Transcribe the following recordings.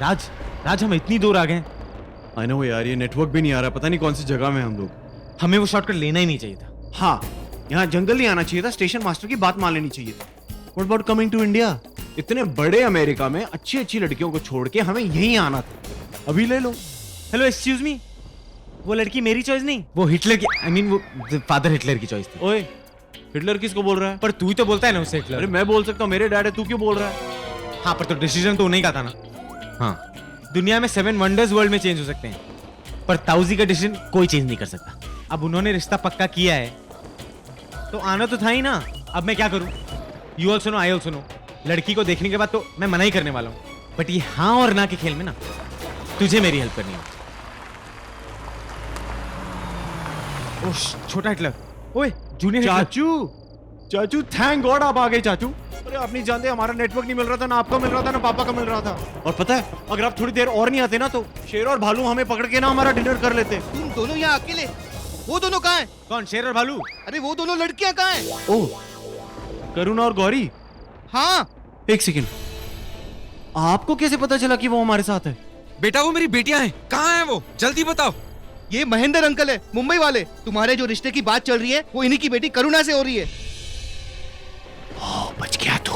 राज राज हम इतनी दूर आ गए। आई नो यार, ये नेटवर्क भी नहीं आ रहा, पता नहीं कौन सी जगह में हम लोग। हमें वो शॉर्टकट लेना ही नहीं चाहिए था। हाँ, यहाँ जंगल नहीं आना चाहिए था, स्टेशन मास्टर की बात मान लेनी चाहिए थी। What about coming to India? इतने बड़े अमेरिका में अच्छी अच्छी लड़कियों को छोड़ के हमें यहीं आना था। अभी ले लो। हेलो एक्सक्यूज मी, वो लड़की मेरी चॉइस नहीं, वो हिटलर की, आई मीन वो फादर हिटलर की चॉइस थी। ओए, हिटलर किसको बोल रहा है? पर तू ही तो बोलता है ना उसे हिटलर। अरे मैं बोल सकता हूँ, मेरे डैड है, तू क्यों बोल रहा है? हाँ, पर तो डिसीजन तो उन्हीं का था ना। हाँ, दुनिया में 7 वंडर्स वर्ल्ड में चेंज हो सकते हैं, पर ताऊजी का डिसीजन कोई चेंज नहीं कर सकता। अब उन्होंने रिश्ता पक्का किया है तो आना तो था ही ना। अब मैं क्या करूं? You also know, I also know, लड़की को देखने के बाद तो मैं मना ही करने वाला हूं। बट ये हाँ और ना के खेल में ना तुझे मेरी हेल्प करनी है। ओह, छोटा हिटलर, ओए जूनियर हिटलर। चाचू थैंक गॉड आप आ गए चाचू। अरे आप नहीं जानते, हमारा नेटवर्क नहीं मिल रहा था, ना आपका मिल रहा था, ना पापा का मिल रहा था। और पता है, अगर आप थोड़ी देर और नहीं आते ना तो शेर और भालू हमें पकड़ के ना हमारा डिनर कर लेते। तुम दोनों यहाँ अकेले? वो दोनों कहाँ हैं? कौन, शेर और भालू? अरे वो दोनों लड़कियाँ कहाँ हैं? ओह, करुणा और गौरी। हाँ, एक सेकंड, आपको कैसे पता चला कि वो हमारे साथ है? बेटा वो मेरी बेटियां हैं, कहाँ हैं वो? जल्दी बताओ। ये महेंद्र अंकल है, मुंबई वाले। तुम्हारे जो रिश्ते की बात चल रही है वो इन्हीं की बेटी करुणा से हो रही है। बच गया तू।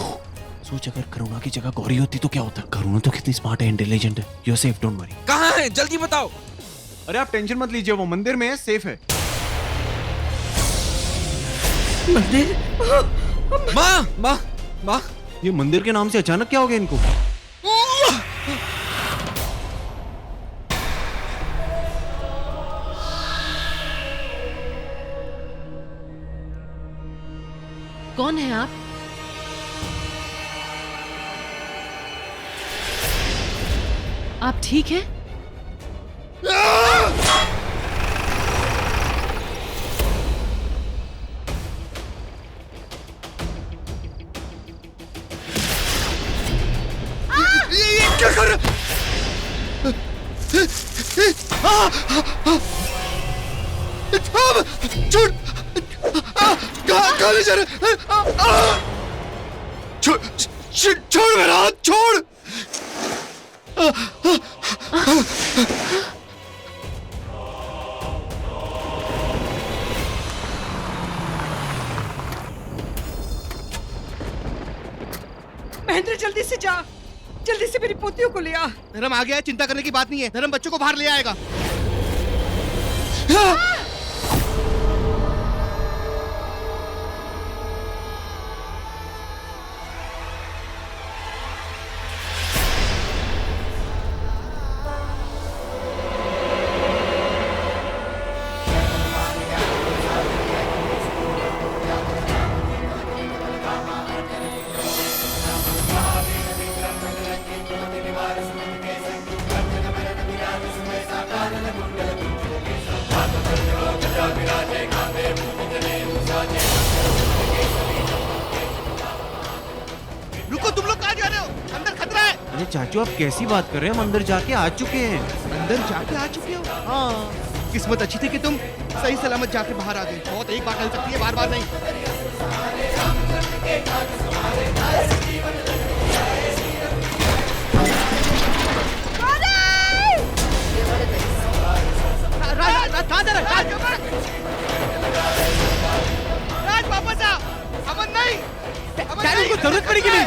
सोच, अगर करुणा की जगह गौरी होती तो क्या होता? करुणा तो कितनी स्मार्ट है, इंटेलिजेंट है। You are safe, don't worry. कहाँ हैं? जल्दी बताओ। अरे आप टेंशन मत लीजिए, वो मंदिर में है, सेफ है। माँ माँ माँ, ये मंदिर के नाम से अचानक क्या हो गया इनको? कौन है आप? आप ठीक हैं? ये क्या कर रहा? छोड़! कहाँ ले जा रहे? छोड़ मेरा हाथ, छोड़! महेंद्र जल्दी से जा, जल्दी से मेरी पोतियों को ले आ। धर्म आ गया है, चिंता करने की बात नहीं है। धर्म बच्चों को बाहर ले आएगा। रुको, तुम लोग कहाँ जा रहे हो? अंदर खतरा है। अरे चाचू आप कैसी बात कर रहे हैं? हम अंदर जाके आ चुके हैं। अंदर जाके आ चुके हो? हाँ, किस्मत अच्छी थी कि तुम सही सलामत जाके बाहर आ गए। बहुत एक बार टल सकती है, बार बार नहीं। राज वापस आ। अमन नहीं, अमन नहीं। उनको जरूरत पड़ेगी नहीं।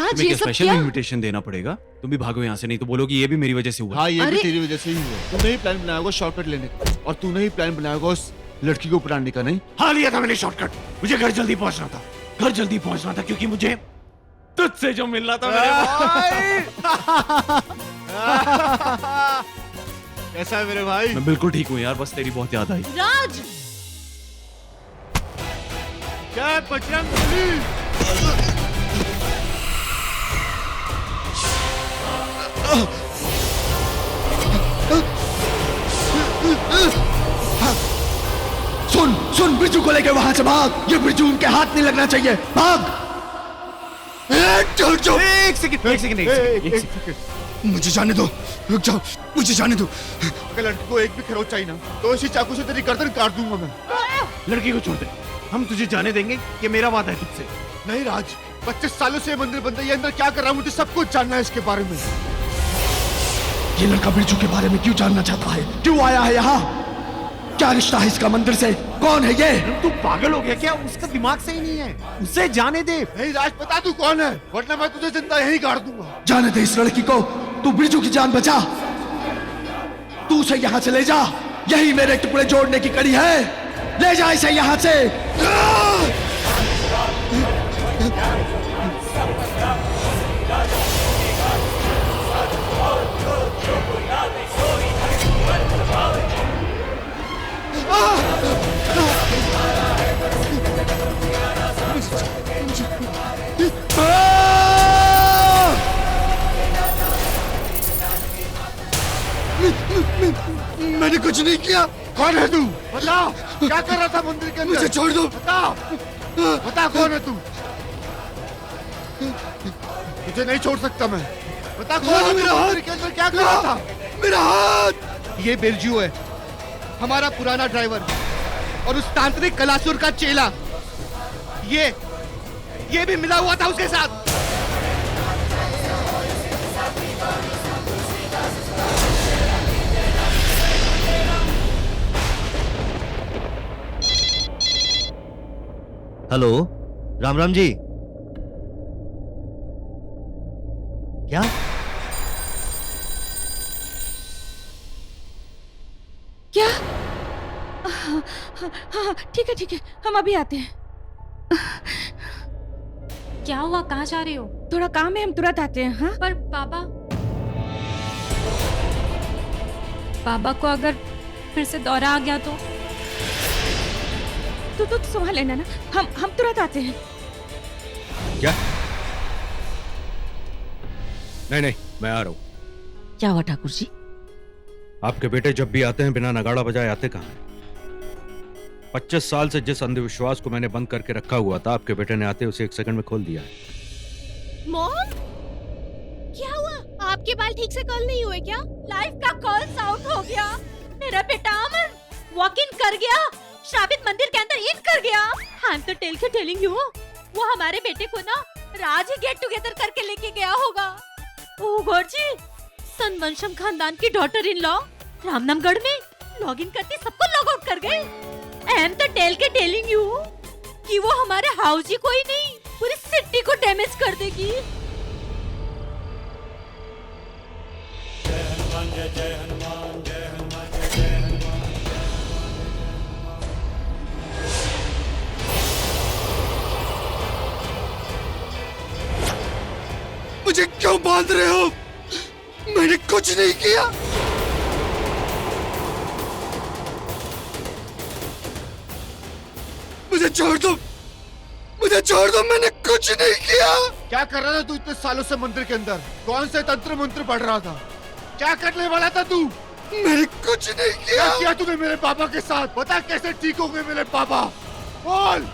राज तुम्हें ये क्या सब स्पेशल क्या? इनविटेशन देना पड़ेगा? तुम भी भागो यहाँ से, नहीं तो बोलोगी ये भी मेरी वजह से हुआ। हाँ ये भी अरे- तेरी वजह से ही हुआ। तूने ही प्लान बनाया होगा शॉर्टकट लेने का, और तूने ही प्लान बनाया होगा उस लड़की को पटाने का, नहीं? हाँ लिया था मैंने शॉर्टकट। मुझे घर जल्दी पहुंचना था, घर जल्दी पहुंचना था, क्योंकि मुझे तुझसे जो मिलना था मेरे भाई। कैसा है मेरे भाई? मैं बिल्कुल ठीक हूँ यार, बस तेरी बहुत याद आई। राज जय बजरंगबली। सुन सुन, बिरजू को लेके वहां से भाग। ये बिरजू उनके हाथ नहीं लगना चाहिए। भाग। चल जाओ। एक सेकंड। मुझे जाने दो, रुक जाओ, मुझे जाने दो। अगर लड़की को एक भी खरोच चाहिए ना, तो इसी चाकू से तेरी गर्दन काट दूंगा मैं। लड़की को छोड़ दे, हम तुझे जाने देंगे, ये मेरा वादा है तुझसे। नहीं राज, 25 सालों से ये मंदिर बंद है। ये अंदर क्या कर रहा है मुझे सब कुछ जानना है इसके बारे में। ये लड़का बिरजू के बारे में क्यों जानना चाहता है? क्यों आया है यहाँ? क्या रिश्ता है इसका मंदिर से? कौन है ये? तू पागल हो गया क्या? उसका दिमाग सही नहीं है, उसे जाने दे। नहीं राज, बता तू कौन है, वरना मैं तुझे जिंदा यहीं गाड़ दूंगा। जाने दे इस लड़की को। तू बिरजू की जान बचा। तू उसे यहाँ से ले जा, यही मेरे टुकड़े जोड़ने की कड़ी है। ले जा इसे यहाँ से। मैंने कुछ नहीं किया। कौन है तू? बता, क्या कर रहा था मंदिर के अंदर? मुझे छोड़ दो। बता, बता कौन है तू? मुझे नहीं छोड़ सकता मैं। बता कौन है? मेरा हाथ के अंदर क्या कर रहा था? मेरा हाथ। ये बिरजू है, हमारा पुराना ड्राइवर और उस तांत्रिक कलासुर का चेला। ये भी मिला हुआ था उसके साथ। हेलो, राम राम जी। क्या? क्या? हाँ, ठीक है, हम अभी आते हैं। क्या हुआ? कहाँ जा रहे हो? थोड़ा काम है, हम तुरंत आते हैं। हाँ, पर पापा को अगर फिर से दौरा आ गया तो? तू संभाल लेना ना, हम तुरंत आते हैं। क्या? नहीं, मैं आ रहा हूँ। क्या हुआ ठाकुर जी? आपके बेटे जब भी आते हैं बिना नगाड़ा बजाए आते कहाँ हैं? 25 साल से जिस अंधविश्वास को मैंने बंद करके रखा हुआ था, आपके बेटे ने आते उसे 1 सेकंड में खोल दिया। मॉम, क्या हुआ? आपके बाल ठीक से कर्ल नहीं हुए क्या? लाइफ का कर्ल्स आउट हो गया। मेरा बेटा अमन वॉक इन कर गया, श्रावित मंदिर के अंदर इन कर गया। आई एम तो टेलिंग यू, वो हमारे बेटे को ना राज ही गेट टुगेदर करके लेके गया होगा। ओह गॉड जी, सनवंशम खानदान की डॉटर इन लॉ रामनामगढ़ में लॉग इन करती सबको लॉग आउट कर गए। आई एम तो टेलिंग यू कि वो हमारे हाउस ही कोई नहीं, पूरी सिटी को डैमेज कर देगी। मुझे क्यों बांध रहे हो? मैंने कुछ नहीं किया। मुझे छोड़ दो, मैंने कुछ नहीं किया। क्या कर रहा था तू इतने सालों से मंदिर के अंदर? कौन से तंत्र मंत्र पढ़ रहा था? क्या करने वाला था तू? मैंने कुछ नहीं किया। क्या किया तूने मेरे पापा के साथ? बता कैसे ठीक हो गए मेरे पापा? बोल।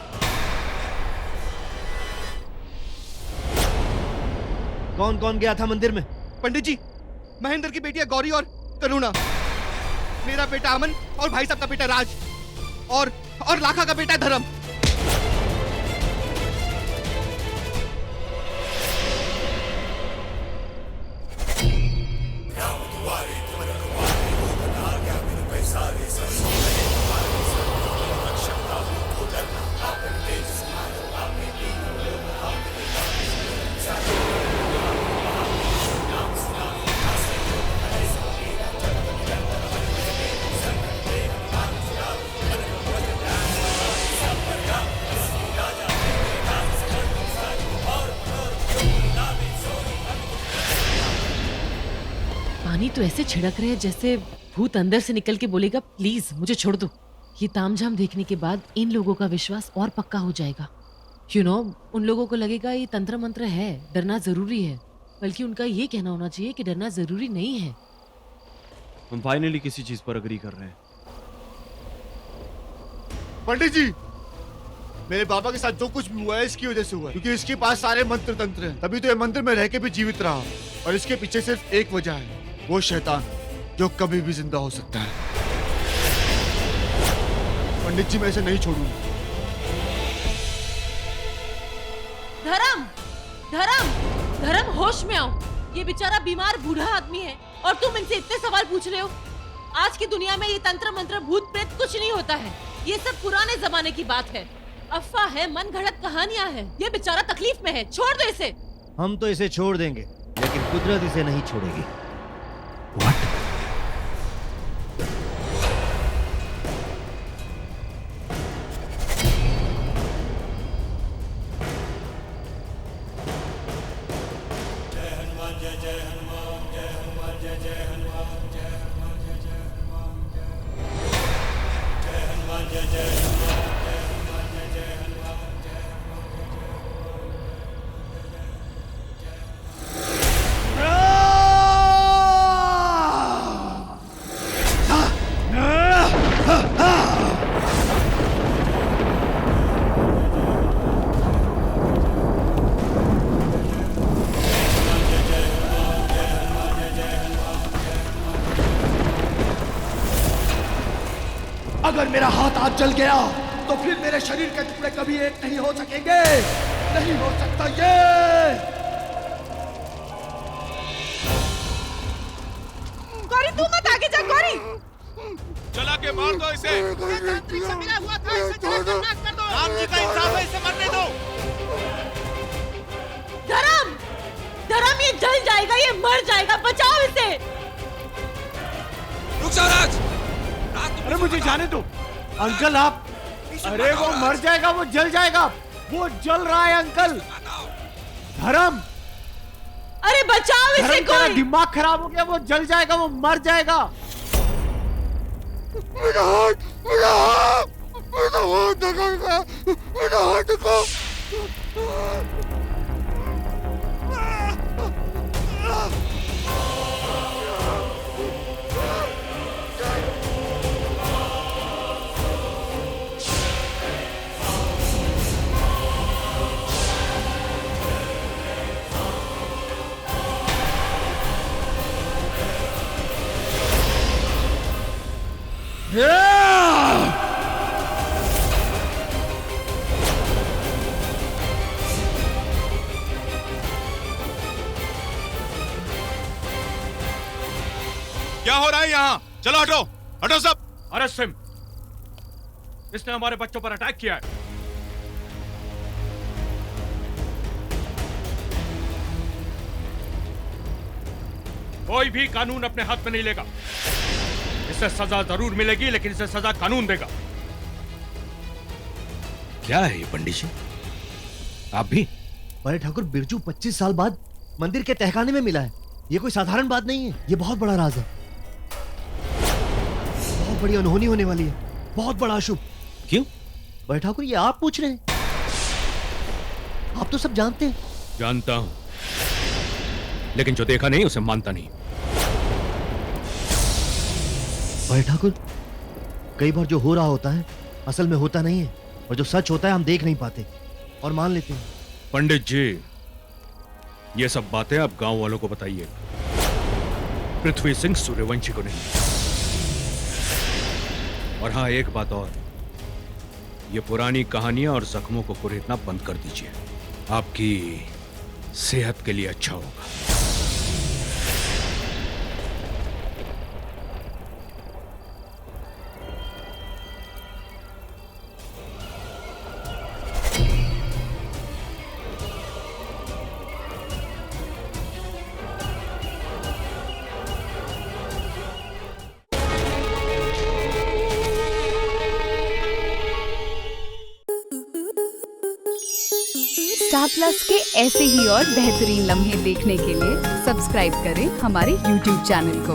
कौन कौन गया था मंदिर में? पंडित जी, महेंद्र की बेटियां गौरी और करुणा, मेरा बेटा अमन और भाई साहब का बेटा राज, और लाखा का बेटा धर्म। पानी तो ऐसे छिड़क रहे हैं जैसे भूत अंदर से निकल के बोलेगा प्लीज मुझे छोड़ दो। ये तामझाम देखने के बाद इन लोगों का विश्वास और पक्का हो जाएगा। उन लोगों को लगेगा ये तंत्र मंत्र है, डरना जरूरी है। बल्कि उनका ये कहना होना चाहिए कि डरना जरूरी नहीं है। हम फाइनली किसी चीज पर अग्री कर रहे हैं। पंडित जी, मेरे बाबा के साथ जो कुछ भी हुआ है इसकी वजह से हुआ है, क्योंकि इसके पास सारे मंत्र तंत्र हैं, तभी तो ये मंदिर में रह के भी जीवित रहा। और इसके पीछे सिर्फ एक वजह है, वो शैतान जो कभी भी जिंदा हो सकता है। पंडित जी, मैं इसे नहीं छोड़ूंगा। धर्म धर्म धर्म, होश में आओ। ये बेचारा बीमार बूढ़ा आदमी है और तुम इनसे इतने सवाल पूछ रहे हो। आज की दुनिया में ये तंत्र मंत्र भूत प्रेत कुछ नहीं होता है। ये सब पुराने जमाने की बात है, अफवाह है, मन घड़त कहानियां हैं। ये बेचारा तकलीफ में है, छोड़ दो इसे। हम तो इसे छोड़ देंगे, लेकिन कुदरत इसे नहीं छोड़ेगी। अगर मेरा हाथ आज जल गया तो फिर मेरे शरीर के टुकड़े कभी एक नहीं हो सकेंगे। नहीं हो सकता ये। गौरी तू मत आगे जा। गौरी चला के मार दो इसे। तांत्रिक से मिला हुआ था, इसे खतरनाक कर दो। राम जी का इंसाफ है, इसे मरने दो। धर्म धर्म, ये जल जाएगा, ये मर जाएगा, बचाओ इसे। रुक जाओ राज। अरे मुझे जाने दो अंकल। आप अरे वो मर जाएगा, वो जल जाएगा, वो जल रहा है अंकल। धर्म, अरे बचाओ इसे। धर्म, तेरा कोई दिमाग खराब हो गया, वो जल जाएगा, वो मर जाएगा। मेरा हाथ, मेरा हाथ, मेरा हाथ निकल, मेरा हाथ निकल। क्या हो रहा है यहाँ? चलो हटो, हटो सब। Arrest him. इसने हमारे बच्चों पर अटैक किया है। कोई भी कानून अपने हाथ में नहीं लेगा। इसे सजा जरूर मिलेगी, लेकिन इसे सजा कानून देगा। क्या है ये पंडित जी? आप भी? बड़े ठाकुर, बिरजू 25 साल बाद मंदिर के तहखाने में मिला है। ये कोई साधारण बात नहीं है, ये बहुत बड़ा राज है। बहुत बड़ी अनहोनी होने वाली है, बहुत बड़ा अशुभ। क्यों? बड़े ठाकुर, ये आप पूछ रहे हैं? आप तो सब जानते हैं। जानता हूं, लेकिन जो देखा नहीं उसे मानता नहीं। बड़े ठाकुर, कई बार जो हो रहा होता है असल में होता नहीं है, और जो सच होता है हम देख नहीं पाते और मान लेते हैं। पंडित जी, ये सब बातें आप गांव वालों को बताइए, पृथ्वी सिंह सूर्यवंशी को नहीं। और हाँ, एक बात और, ये पुरानी कहानियां और जख्मों को कुरेदना बंद कर दीजिए। आपकी सेहत के लिए अच्छा होगा। स्टार प्लस के ऐसे ही और बेहतरीन लम्हे देखने के लिए सब्सक्राइब करें हमारे YouTube चैनल को।